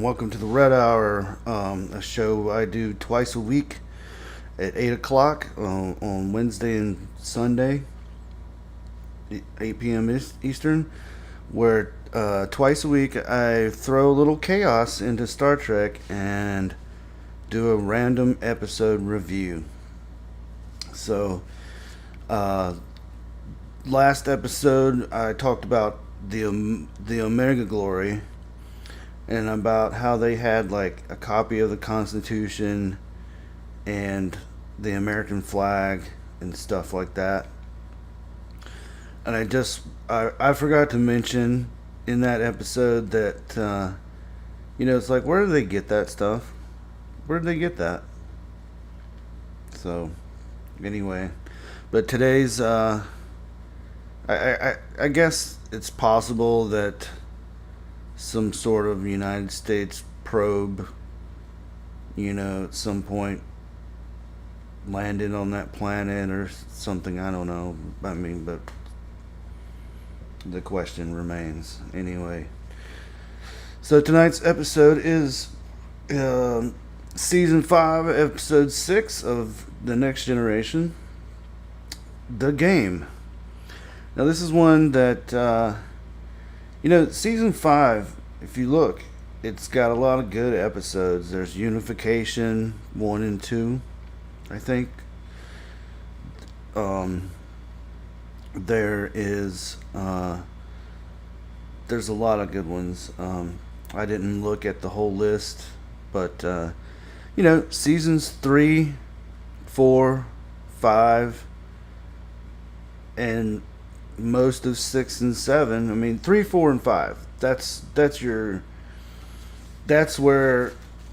and welcome to the Red Hour, a show I do twice a week at 8 o'clock on Wednesday and Sunday, 8 p.m. Eastern, where twice a week I throw a little chaos into Star Trek and do a random episode review. So, uh, last episode I talked about the Omega Glory and about how they had like a copy of the Constitution and the American flag and stuff like that. And I forgot to mention in that episode that it's like, where do they get that stuff? Where did they get that? So anyway, but today's I guess it's possible that some sort of United States probe, at some point landed on that planet or something. I don't know. I mean, but the question remains anyway. So tonight's episode is season 5, episode 6 of The Next Generation, The Game. Now this is one that season 5, if you look, it's got a lot of good episodes. There's Unification 1 and 2, I think. There's a lot of good ones. I didn't look at the whole list, but seasons 3, 4, 5, and most of 6 and 7. I mean, 3, 4, and 5. That's where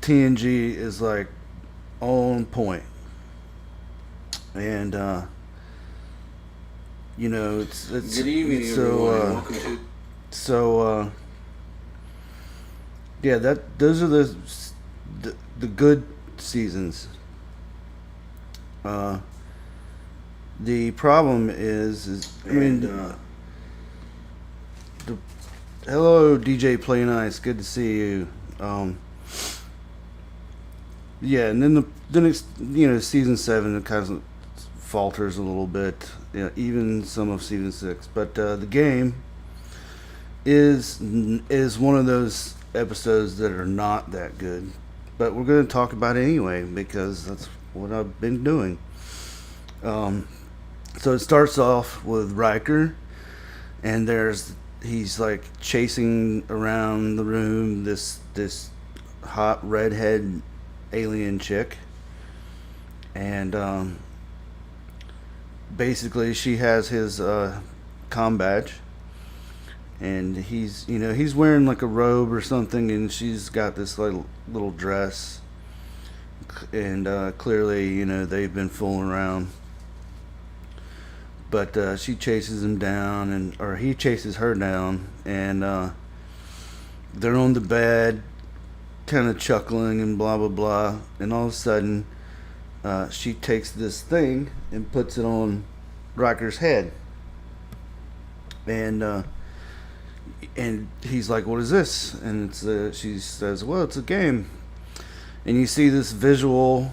TNG is like on point. And it's good evening, everyone. Welcome to. So those are the good seasons. The problem is hello DJ Play Nice, good to see you. And then it's season 7 it kind of falters a little bit, even some of season 6. But the game is one of those episodes that are not that good. But we're going to talk about it anyway because that's what I've been doing. So it starts off with Riker, and he's like chasing around the room this hot redhead alien chick, and basically she has his comm badge, and he's wearing like a robe or something, and she's got this little dress, and clearly they've been fooling around. But she chases him down, or he chases her down, and they're on the bed, kind of chuckling and blah blah blah. And all of a sudden, she takes this thing and puts it on Riker's head, and he's like, "What is this?" And she says, "Well, it's a game." And you see this visual,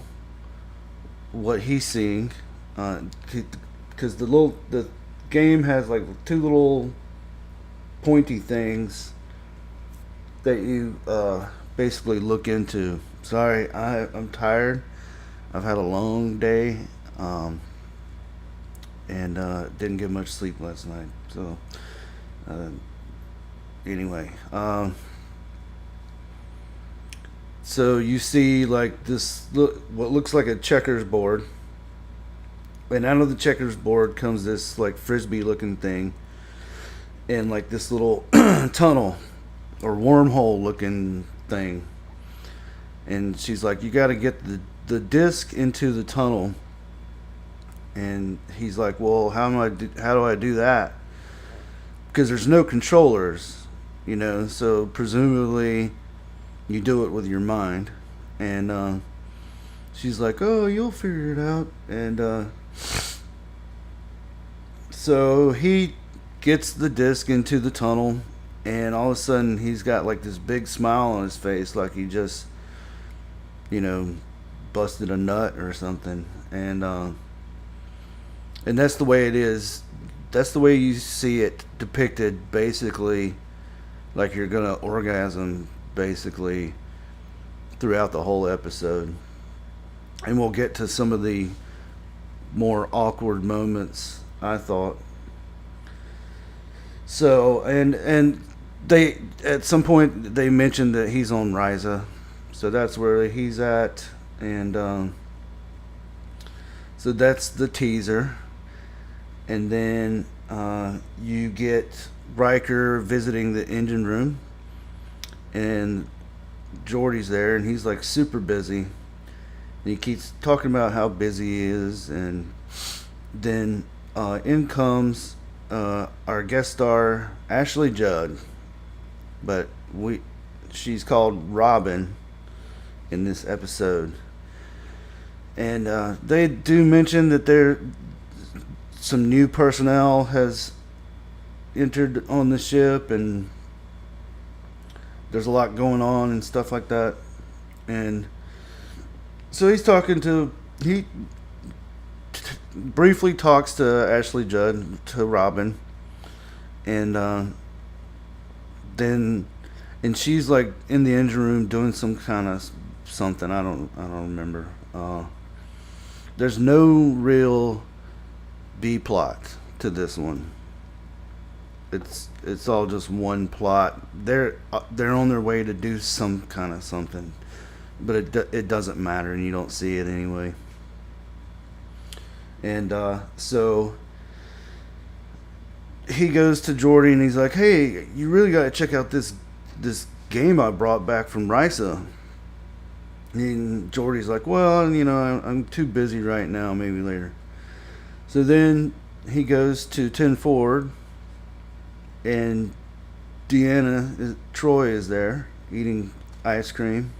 what he's seeing. Because the game has like 2 little pointy things that you basically look into. Sorry, I'm tired. I've had a long day, and didn't get much sleep last night. So anyway, so you see like this what looks like a checkers board. And out of the checkers board comes this like frisbee looking thing, and like this little tunnel or wormhole looking thing. And she's like, "You got to get the disc into the tunnel." And he's like, "Well, how do I do that?" Because there's no controllers, so presumably you do it with your mind. And she's like, "Oh, you'll figure it out." And so he gets the disc into the tunnel, and all of a sudden he's got like this big smile on his face, like he just, you know, busted a nut or something. And that's the way it is. That's the way you see it depicted, basically, like you're gonna orgasm, basically, throughout the whole episode. And we'll get to some of the more awkward moments, I thought. So, and they, at some point, they mentioned that he's on Risa. So that's where he's at. And so that's the teaser. And then you get Riker visiting the engine room, and Geordi's there, and he's like super busy. And he keeps talking about how busy he is, and then in comes our guest star Ashley Judd, but she's called Robin in this episode, and they do mention that some new personnel has entered on the ship, and there's a lot going on and stuff like that. And so he briefly talks to Ashley Judd, to Robin, and then she's like in the engine room doing some kind of something. I don't remember. There's no real B plot to this one. It's all just one plot. They're on their way to do some kind of something, but it doesn't matter, and you don't see it anyway. And so he goes to Geordi and he's like, "Hey, you really got to check out this game I brought back from Risa." And Geordi's like, "Well, you know, I'm too busy right now. Maybe later." So then he goes to 10 Forward, and Troy is there eating ice cream,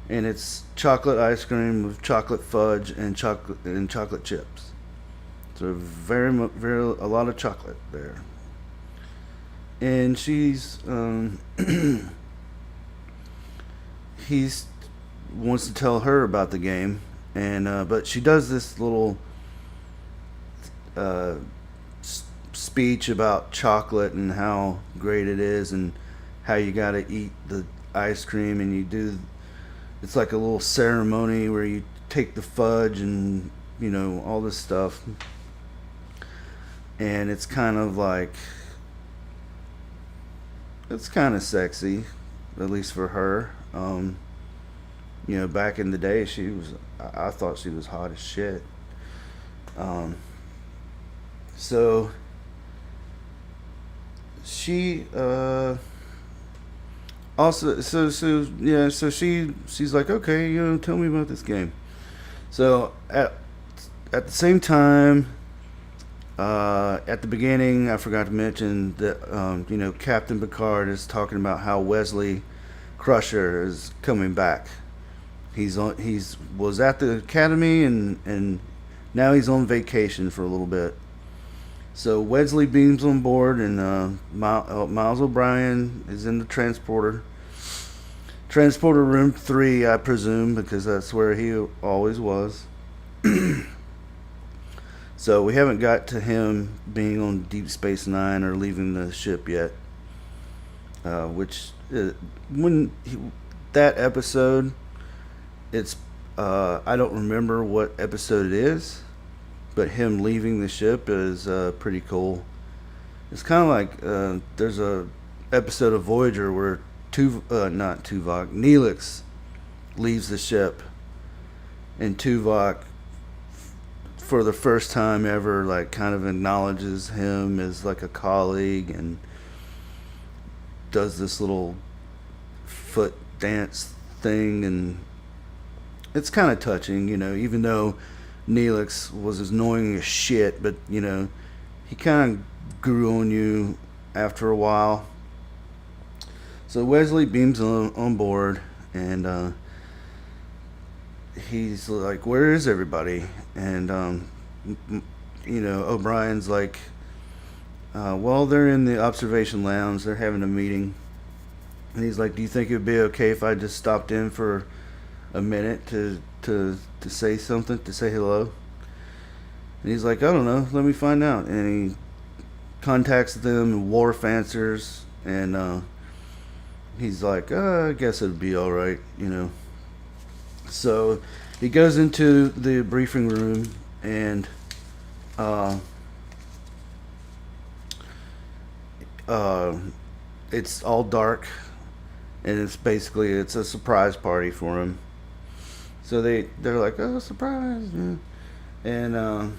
and it's chocolate ice cream with chocolate fudge and chocolate chips. So very a lot of chocolate there. And she's he's wants to tell her about the game, and but she does this little speech about chocolate and how great it is, and how you got to eat the ice cream, and it's like a little ceremony where you take the fudge and, you know, all this stuff. And it's kind of like, it's kind of sexy, at least for her. You know, back in the day, I thought she was hot as shit. So she also so she's like, "Okay, you know, tell me about this game." So at the same time, at the beginning, I forgot to mention that you know, Captain Picard is talking about how Wesley Crusher is coming back. He's was at the academy, and now he's on vacation for a little bit. So Wesley beams on board, and Miles O'Brien is in the transporter room 3, I presume, because that's where he always was. So we haven't got to him being on Deep Space Nine or leaving the ship yet. That episode, it's I don't remember what episode it is, but him leaving the ship is pretty cool. It's kind of like there's a episode of Voyager where not Tuvok, Neelix leaves the ship, and Tuvok, for the first time ever, like, kind of acknowledges him as like a colleague, and does this little foot dance thing, and it's kind of touching, you know, even though Neelix was as annoying as shit, but, you know, he kind of grew on you after a while. So Wesley beams on board, and he's like, "Where is everybody?" And you know, O'Brien's like, Well, they're in the observation lounge. They're having a meeting. And he's like, do you think it would be okay if I just stopped in for a minute to say something, to say hello? And he's like, I don't know. Let me find out. And he contacts them, and Worf answers. And he's like, I guess it'd be all right, you know. So he goes into the briefing room, and it's all dark, and it's a surprise party for him. So they're like, oh, surprise, yeah. And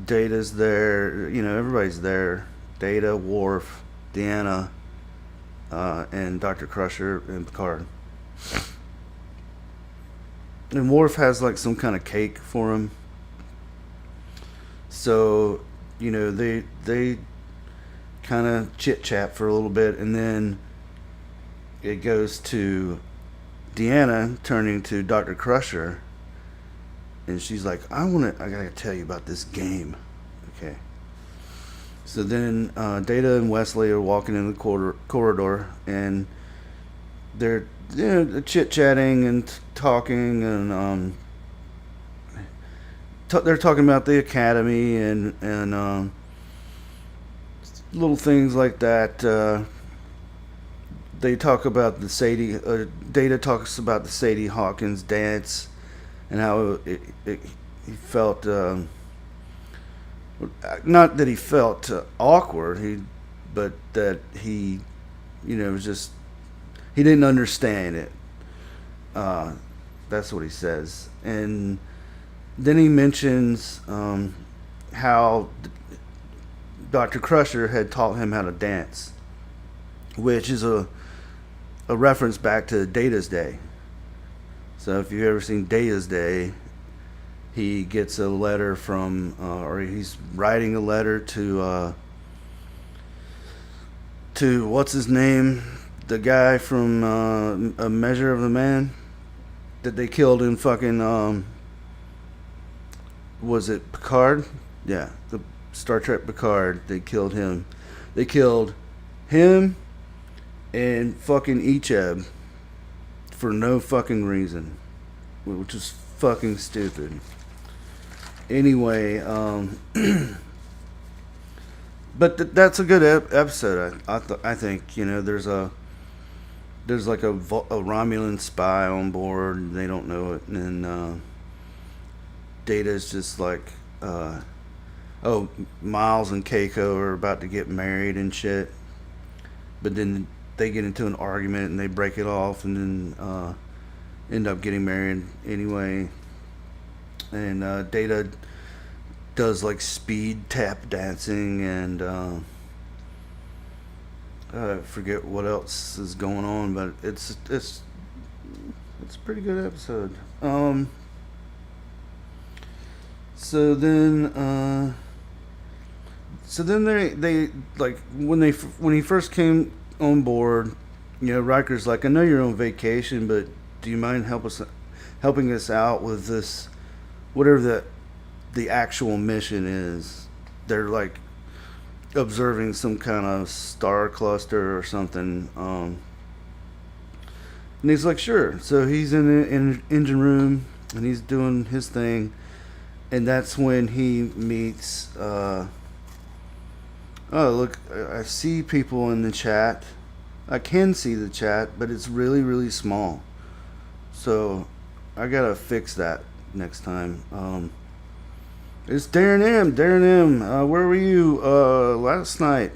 Data's there, you know, everybody's there. Data, Worf, Deanna, and Dr. Crusher and Picard. And Worf has like some kind of cake for him. So, you know, they kind of chit chat for a little bit, and then it goes to Deanna turning to Dr. Crusher, and she's like, I gotta tell you about this game. Okay. So then Data and Wesley are walking in the corridor, and they're chit chatting and talking, and they're talking about the academy and little things like that. They talk about the Sadie. Data talks about the Sadie Hawkins dance and how he felt. Not that he felt awkward, but that he, you know, was just he didn't understand it. That's what he says, and then he mentions how Dr. Crusher had taught him how to dance, which is a reference back to Data's Day. So if you've ever seen Data's Day, he gets a letter from, or he's writing a letter to what's his name, the guy from A Measure of the Man that they killed in fucking, was it Picard? Yeah, the Star Trek Picard. They killed him. They killed him and fucking Icheb for no fucking reason, which is fucking stupid. Anyway, but that's a good episode. I think, you know, there's like a Romulan spy on board, and they don't know it, and then Data's just like, Miles and Keiko are about to get married and shit, but then they get into an argument and they break it off, and then end up getting married anyway. And Data does like speed tap dancing, and I forget what else is going on, but it's a pretty good episode. So then they like when he first came on board, you know, Riker's like, I know you're on vacation, but do you mind helping us out with this, whatever the actual mission is? They're like observing some kind of star cluster or something. And he's like, sure. So he's in the engine room and he's doing his thing, and that's when he meets. Oh, look! I see people in the chat. I can see the chat, but it's really, really small. So I gotta fix that next time. It's Darren M. Darren M. Where were you last night?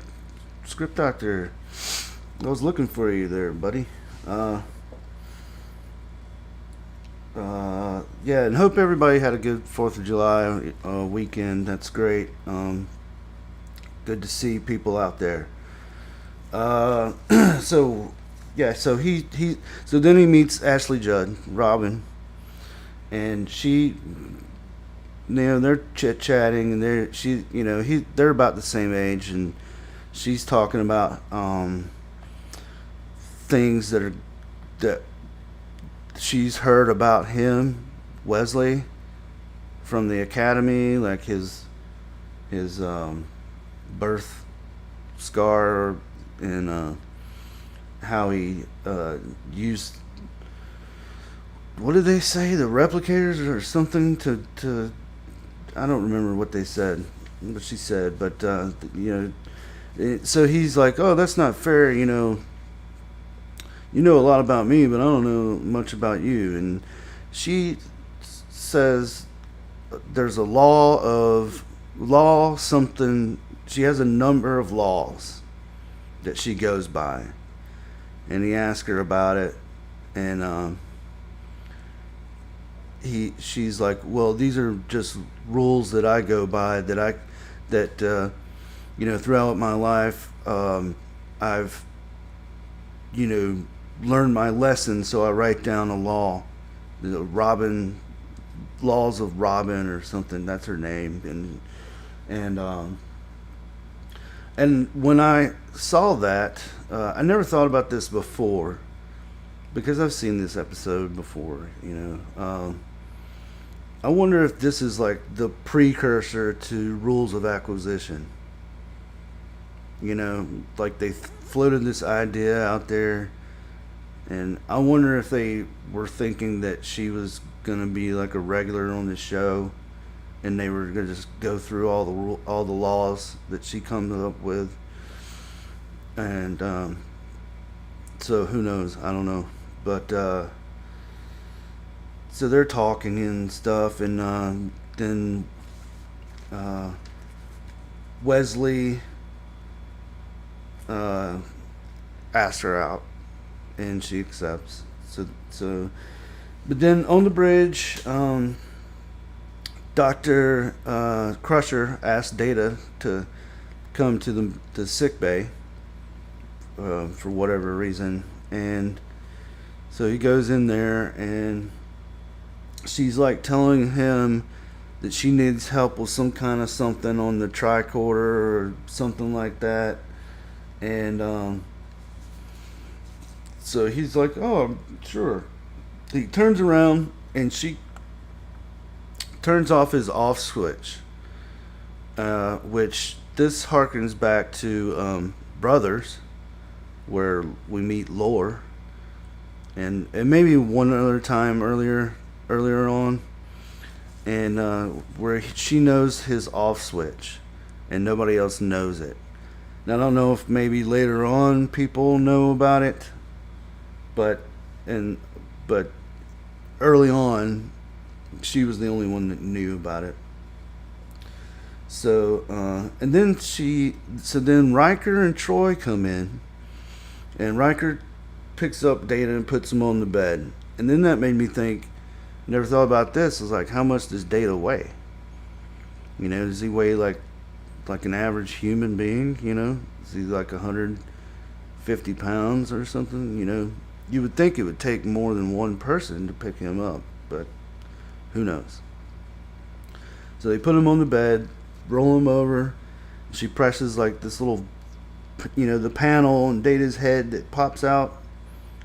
Script Doctor. I was looking for you there, buddy. Yeah, and hope everybody had a good 4th of July weekend. That's great. Good to see people out there. So then he meets Ashley Judd, Robin, and she, you know, they're chit-chatting, and they're about the same age, and she's talking about things that she's heard about him, Wesley, from the academy, like his birth scar, and how he used, what did they say, the replicators or something to I don't remember what they said, what she said, but so he's like, oh, that's not fair, you know a lot about me, but I don't know much about you. And she says there's a law something, she has a number of laws that she goes by, and he asked her about it, and she's like, well, these are just rules that I go by, that throughout my life, I've learned my lesson, so I write down a law, the laws of Robin or something. That's her name, and when I saw that, I never thought about this before, because I've seen this episode before. I wonder if this is like the precursor to Rules of Acquisition. Like they floated this idea out there, and I wonder if they were thinking that she was gonna be like a regular on the show, and they were gonna just go through all the laws that she comes up with, and so who knows? I don't know, but so they're talking and stuff, and then Wesley asks her out, and she accepts. But then on the bridge, Dr. Crusher asks Data to come to the sick bay for whatever reason, and so he goes in there, and she's like telling him that she needs help with some kind of something on the tricorder or something like that, and so he's like, oh, sure. He turns around, and she turns off his off switch, which this harkens back to Brothers, where we meet Lore, and maybe one other time earlier on, and where she knows his off switch, and nobody else knows it. Now, I don't know if maybe later on people know about it, but early on, she was the only one that knew about it. So, and then Riker and Troy come in, and Riker picks up Data and puts him on the bed. And then that made me think, never thought about this, I was like, how much does Data weigh? Does he weigh like an average human being? Is he like 150 pounds or something? You would think it would take more than one person to pick him up, but who knows? So they put him on the bed, roll him over. She presses like this little, the panel on Data's head that pops out.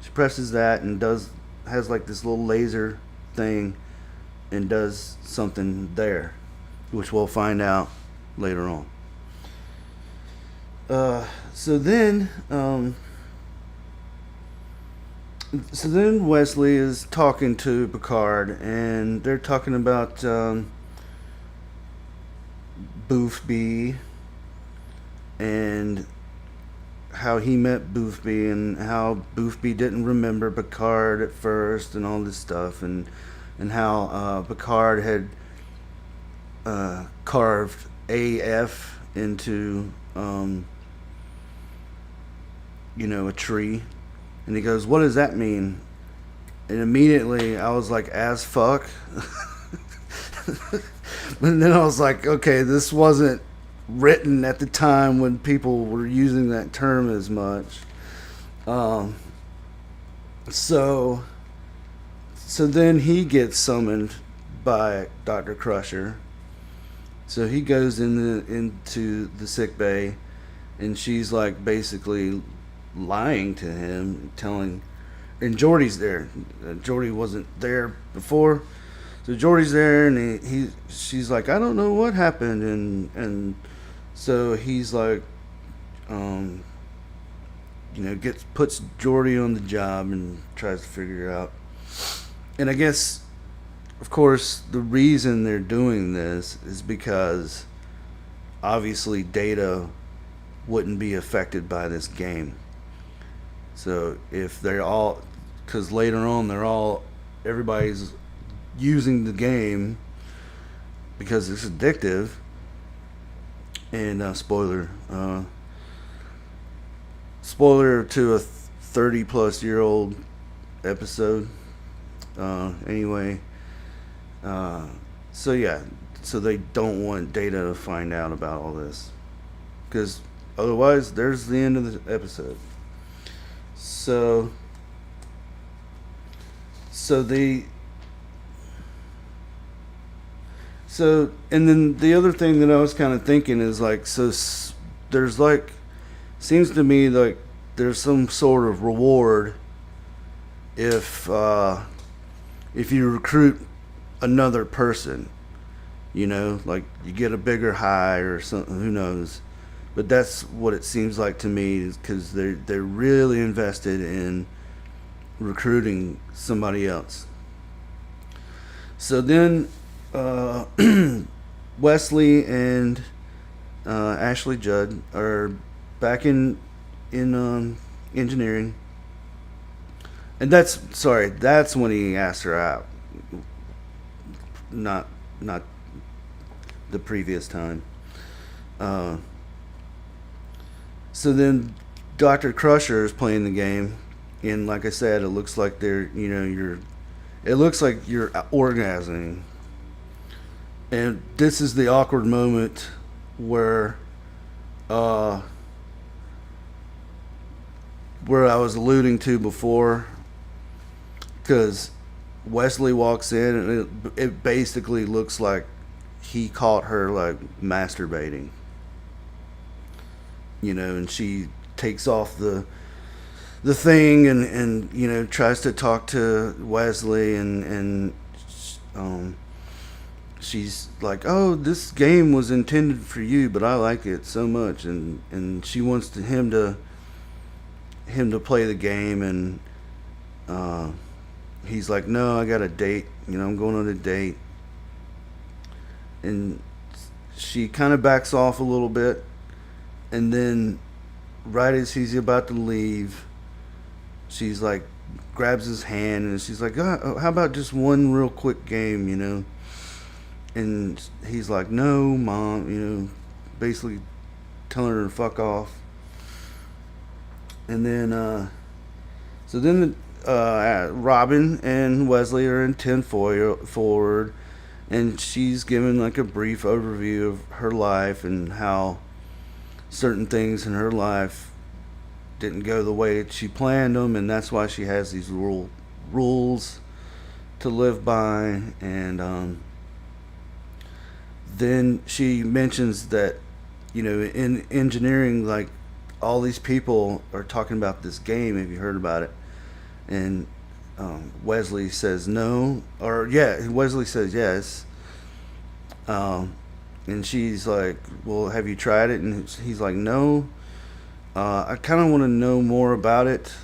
She presses that and has like this little laser thing, and does something there, which we'll find out later on. So then Wesley is talking to Picard, and they're talking about Boothby, and how he met Boothby, and how Boothby didn't remember Picard at first, and all this stuff, and how Picard had carved AF into a tree. And he goes, what does that mean? And immediately I was like, as fuck. And then I was like, okay, this wasn't written at the time when people were using that term as much. So then he gets summoned by Dr. Crusher. So he goes into the sick bay, and she's like basically lying to him, and Geordi's there. Geordi wasn't there before, so Geordi's there, and she's like, I don't know what happened, and So he's like, puts Jordy on the job and tries to figure out. And I guess, of course, the reason they're doing this is because obviously Data wouldn't be affected by this game. So if they're all, because later on everybody's using the game because it's addictive. And spoiler to a 30 plus year old episode. Anyway, so yeah, so they don't want Data to find out about all this, because otherwise there's the end of the episode. So and then the other thing that I was kind of thinking is like, there's like, seems to me like there's some sort of reward if you recruit another person, like you get a bigger high or something, who knows. But that's what it seems like to me, because they're really invested in recruiting somebody else. So then Wesley and Ashley Judd are back in engineering, and that's when he asked her out, not the previous time. So then Dr. Crusher is playing the game, and like I said, it looks like you're orgasming. And this is the awkward moment where I was alluding to before, because Wesley walks in and it basically looks like he caught her like masturbating, and she takes off the thing and tries to talk to Wesley, and she's like, oh, this game was intended for you, but I like it so much, and she wants him to play the game, and he's like, no, I got a date, I'm going on a date. And she kind of backs off a little bit, and then right as he's about to leave, she's like, grabs his hand, and she's like, oh, how about just one real quick game, And he's like, no, Mom, basically telling her to fuck off. And then, so then Robin and Wesley are in 10 forward, and she's giving like a brief overview of her life and how certain things in her life didn't go the way that she planned them, and that's why she has these rules to live by. And then she mentions that, in engineering, like, all these people are talking about this game. Have you heard about it? And Wesley says no, or yeah, Wesley says yes. And she's like, well, have you tried it? And he's like, no. I kind of want to know more about it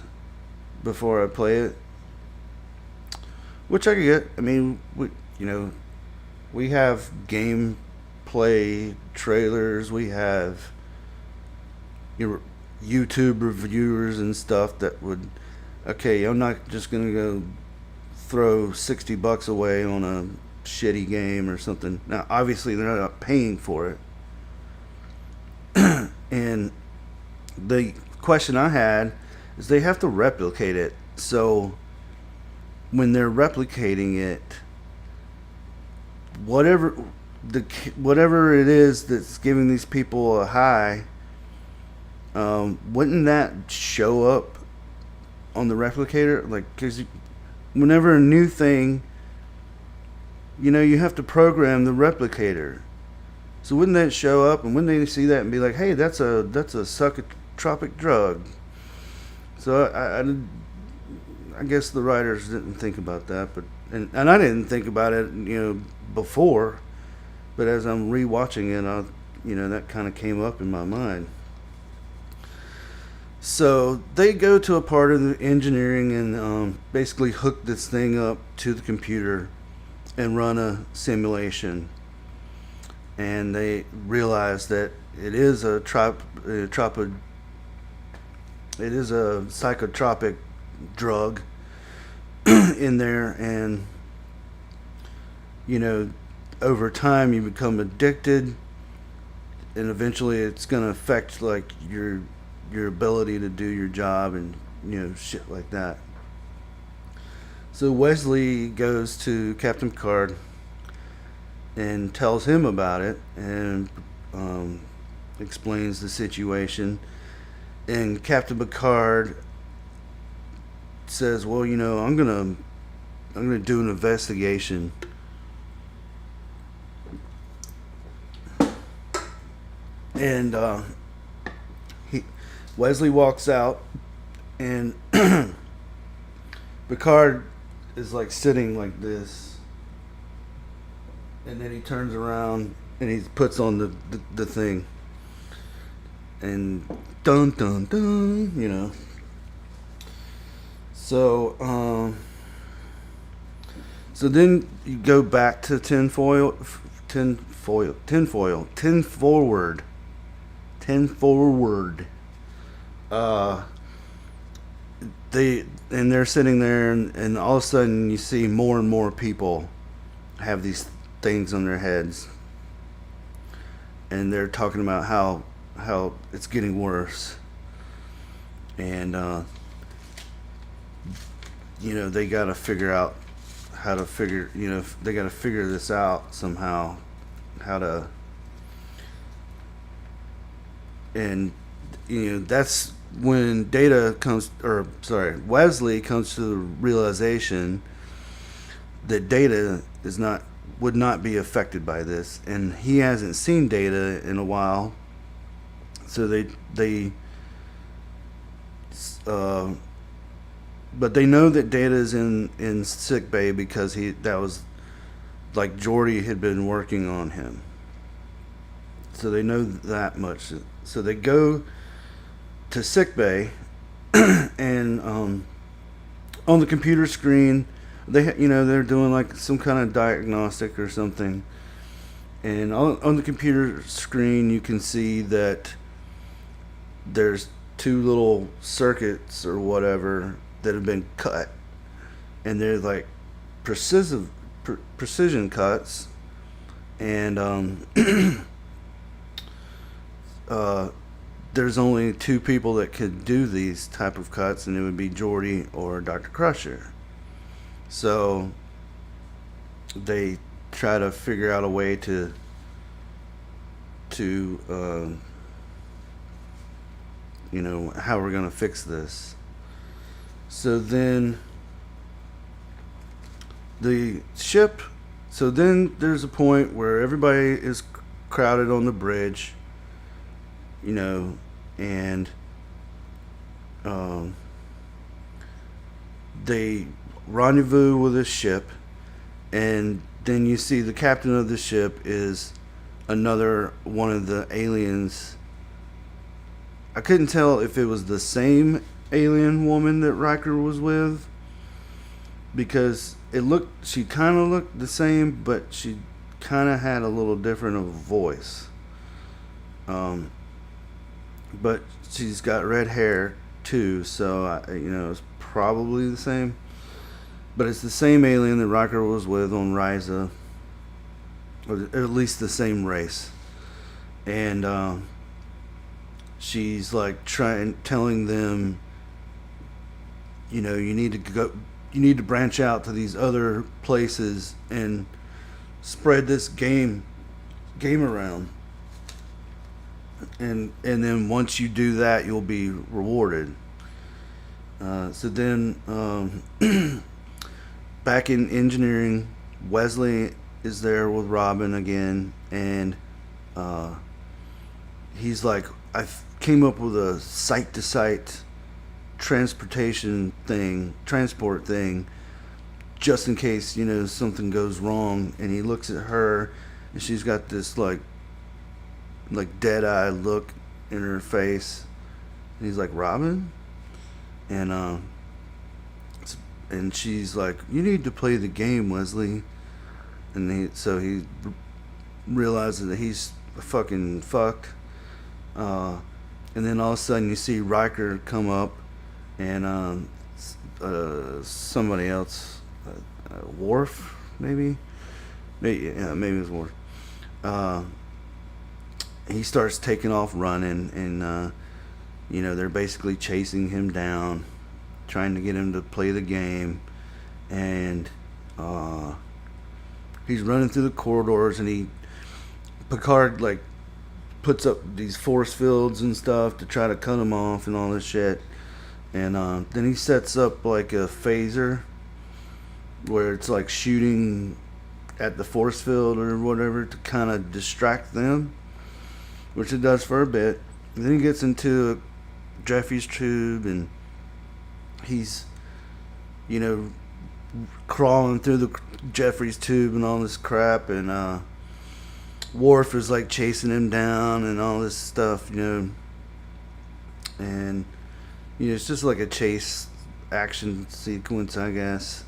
before I play it. Which I get. I mean, we have gameplay trailers. We have YouTube reviewers and stuff that would, okay, I'm not just going to go throw $60 away on a shitty game or something. Now, obviously, they're not paying for it. And the question I had is, they have to replicate it. So when they're replicating it, whatever it is that's giving these people a high, wouldn't that show up on the replicator? Like, because whenever a new thing, you have to program the replicator. So wouldn't that show up, and wouldn't they see that and be like, hey, that's a psychotropic drug? So I guess the writers didn't think about that, but and I didn't think about it, before. But as I'm rewatching it, that kind of came up in my mind. So they go to a part of the engineering and basically hook this thing up to the computer and run a simulation. And they realize that it is a psychotropic drug in there, and over time you become addicted, and eventually it's going to affect like your ability to do your job and shit like that. So Wesley goes to Captain Picard and tells him about it, and explains the situation. And Captain Picard says, "Well, I'm gonna do an investigation." And Wesley walks out, and Picard is like sitting like this, and then he turns around and he puts on the thing, and dun dun dun, So so then you go back to ten forward. They're sitting there, and all of a sudden you see more and more people have these things on their heads, and they're talking about how it's getting worse, and they got to figure out how to figure they got to figure this out somehow, how to, and that's when Wesley comes to the realization that Data would not be affected by this, and he hasn't seen Data in a while. So but they know that Data is in sick bay because that was like Geordi had been working on him. So they know that much. So they go to sick bay, and on the computer screen, they're doing like some kind of diagnostic or something. And on the computer screen, you can see that there's two little circuits or whatever that have been cut, and they're like precision cuts, and there's only two people that could do these type of cuts, and it would be Geordi or Dr. Crusher. So they try to figure out a way to how we're gonna fix this. So then then there's a point where everybody is crowded on the bridge, and they rendezvous with a ship, and then you see the captain of the ship is another one of the aliens. I couldn't tell if it was the same alien woman that Riker was with, because she kind of looked the same, but she kind of had a little different of a voice. But she's got red hair too, so it's probably the same. But it's the same alien that Riker was with on Risa, or at least the same race. And she's like telling them, you need to branch out to these other places and spread this game around. And then once you do that, you'll be rewarded. So then, back in engineering, Wesley is there with Robin again, and he's like, I came up with a site-to-site transport thing, just in case something goes wrong. And he looks at her, and she's got this like like dead-eye look in her face. And he's like, Robin? And and she's like, you need to play the game, Wesley. And he realizes that he's fucking fucked. And then all of a sudden you see Riker come up, and somebody else, Worf, maybe it was Worf. He starts taking off running, and they're basically chasing him down, trying to get him to play the game, and he's running through the corridors, and Picard like puts up these force fields and stuff to try to cut him off and all this shit, and then he sets up like a phaser where it's like shooting at the force field or whatever to kind of distract them, which it does for a bit. And then he gets into Jeffrey's tube, and he's crawling through the Jeffrey's tube and all this crap, and Worf is like chasing him down and all this stuff, and it's just like a chase action sequence, I guess.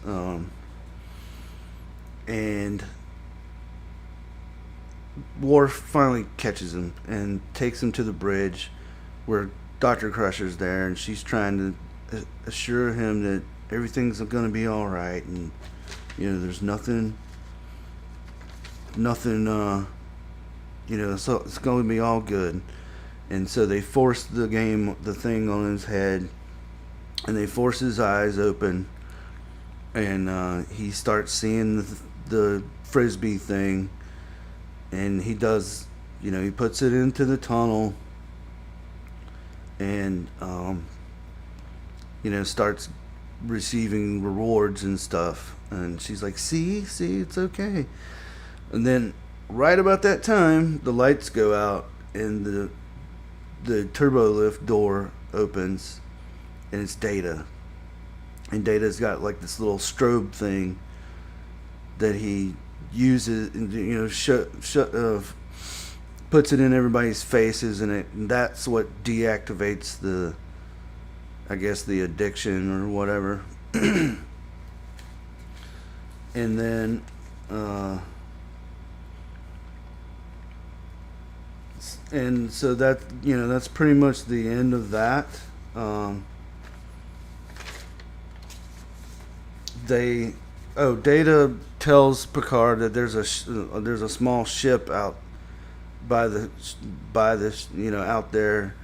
And Worf finally catches him and takes him to the bridge where Dr. Crusher's there, and she's trying to assure him that everything's going to be all right, and there's nothing so it's going to be all good. And so they force the thing on his head, and they force his eyes open, and he starts seeing the frisbee thing, and he does, he puts it into the tunnel, and starts receiving rewards and stuff, and she's like, see, it's okay. And then right about that time, the lights go out, and the turbo lift door opens, and it's Data. And Data's got like this little strobe thing that he uses, and puts it in everybody's faces, and that's what deactivates the addiction or whatever. And then and so that's pretty much the end of that. Data tells Picard that there's a small ship out by this out there,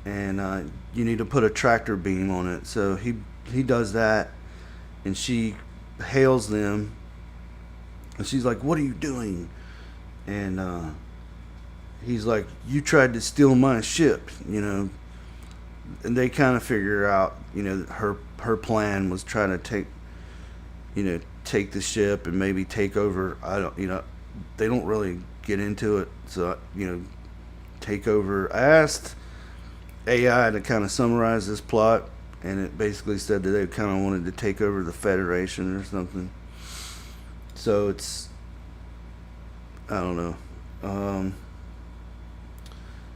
and you need to put a tractor beam on it. So he does that, and she hails them, and she's like, "What are you doing?" And he's like, "You tried to steal my ship," And they kind of figure out, her plan was trying to take the ship and maybe take over. They don't really get into it. So, take over. I asked AI to kind of summarize this plot, and it basically said that they kind of wanted to take over the Federation or something. So it's, I don't know.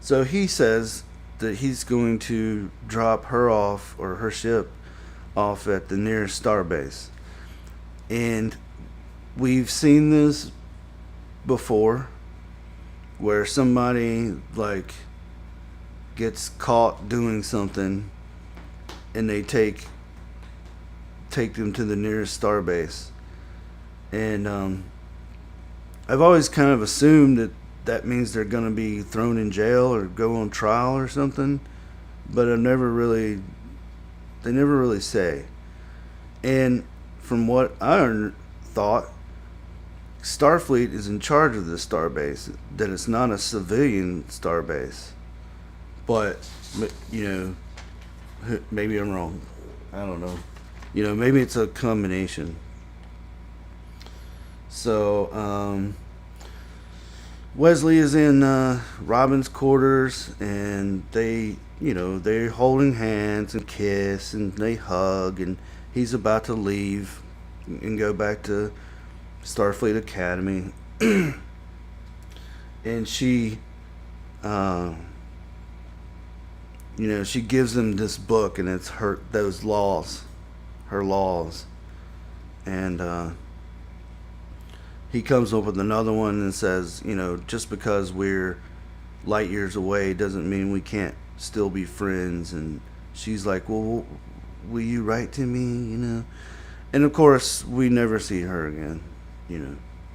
So he says that he's going to drop her off, or her ship off, at the nearest starbase. And we've seen this before, where somebody like gets caught doing something, and they take them to the nearest starbase. And I've always kind of assumed that means they're going to be thrown in jail or go on trial or something, but they never really say. And from what I thought, Starfleet is in charge of this starbase, that it's not a civilian starbase. But, maybe I'm wrong. I don't know. Maybe it's a combination. So, Wesley is in Robin's quarters, and they're holding hands and kiss, and they hug, and he's about to leave and go back to Starfleet Academy. And she uh, she gives him this book, and it's her laws, and he comes up with another one and says, just because we're light years away doesn't mean we can't still be friends. And she's like, well, will you write to me? And of course, we never see her again.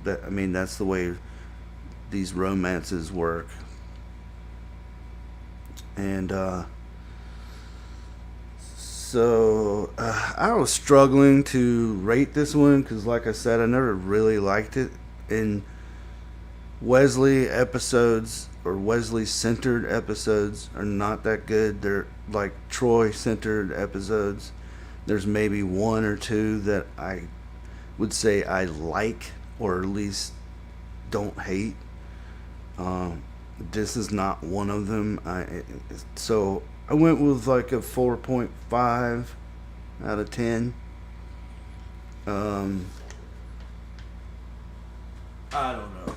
That's the way these romances work. And so I was struggling to rate this one because, like I said, I never really liked it. And Wesley episodes, or Wesley-centered episodes, are not that good. They're like Troy-centered episodes. There's maybe one or two that I would say I like, or at least don't hate. This is not one of them. So I went with like a 4.5 out of 10. I don't know.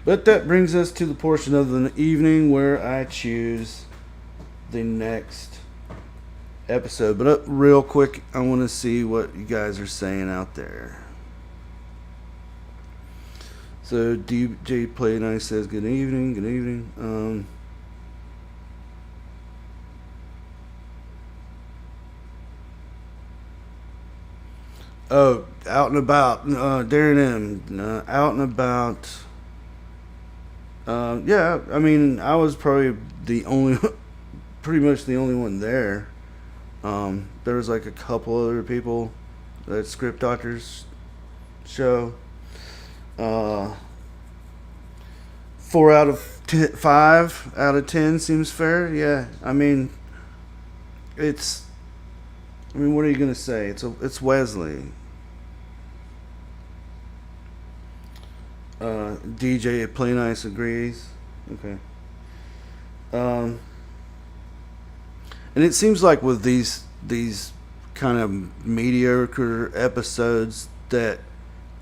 But that brings us to the portion of the evening where I choose the next episode. But real quick, I want to see what you guys are saying out there. So DJ Play Nice says good evening, good evening. Out and about. Darren M. Out and about. Yeah, I was probably pretty much the only one there. There was like a couple other people at Script Doctors show. 4 out of 5 out of 10 seems fair. Yeah, what are you gonna say? It's Wesley. DJ Play Nice agrees. Okay. And it seems like with these kind of mediocre episodes that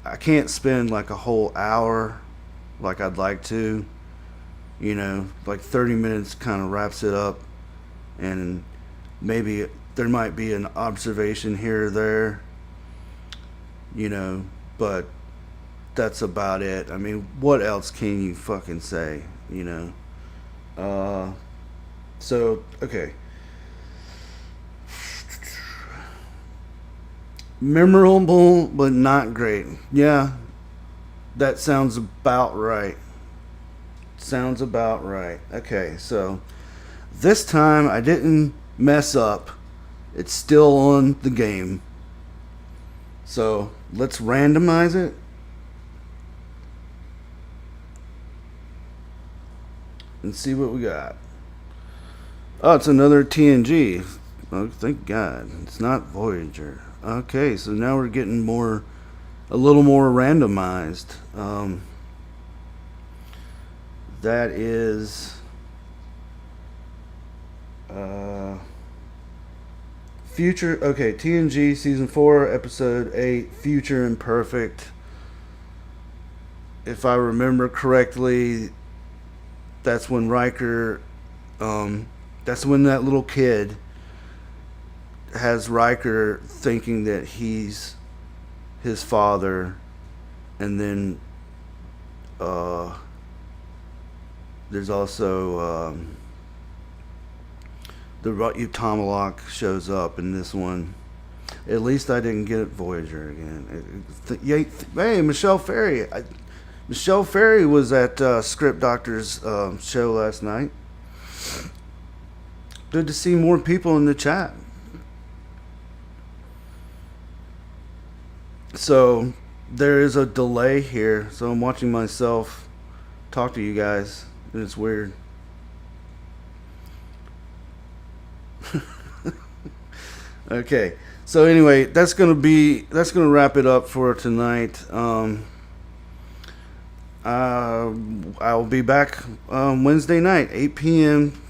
I can't spend like a whole hour like I'd like to. Like 30 minutes kind of wraps it up, and maybe there might be an observation here or there, but that's about it. What else can you fucking say, So, okay. Memorable, but not great. Yeah, that sounds about right. Okay, so this time I didn't mess up. It's still on the game. So let's randomize it. And see what we got. Oh, it's another TNG. Oh, thank God. It's not Voyager. Okay, so now we're getting a little more randomized. That is Future. Okay, TNG season 4, episode 8, Future Imperfect. If I remember correctly, that's when Riker, that's when that little kid has Riker thinking that he's his father, and then there's also the Utamalock shows up in this one. At least I didn't get Voyager again. Hey, Michelle Ferry. Michelle Ferry was at Script Doctor's show last night. Good to see more people in the chat. So there is a delay here, so I'm watching myself talk to you guys, and it's weird. Okay, so anyway, that's gonna wrap it up for tonight. I'll be back Wednesday night, 8 p.m.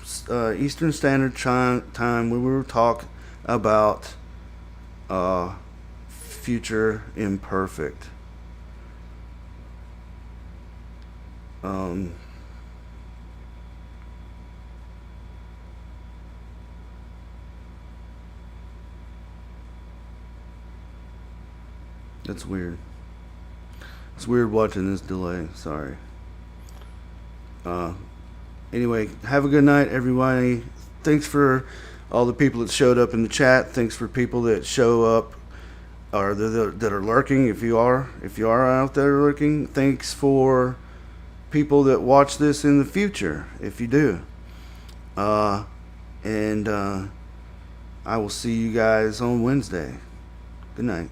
Eastern Standard Time. We will talk about Future Imperfect. That's weird. It's weird watching this delay. Sorry. Anyway, have a good night, everybody. Thanks for all the people that showed up in the chat. Thanks for people that show up or that are lurking. If you are out there lurking, thanks for people that watch this in the future. If you do, and I will see you guys on Wednesday. Good night.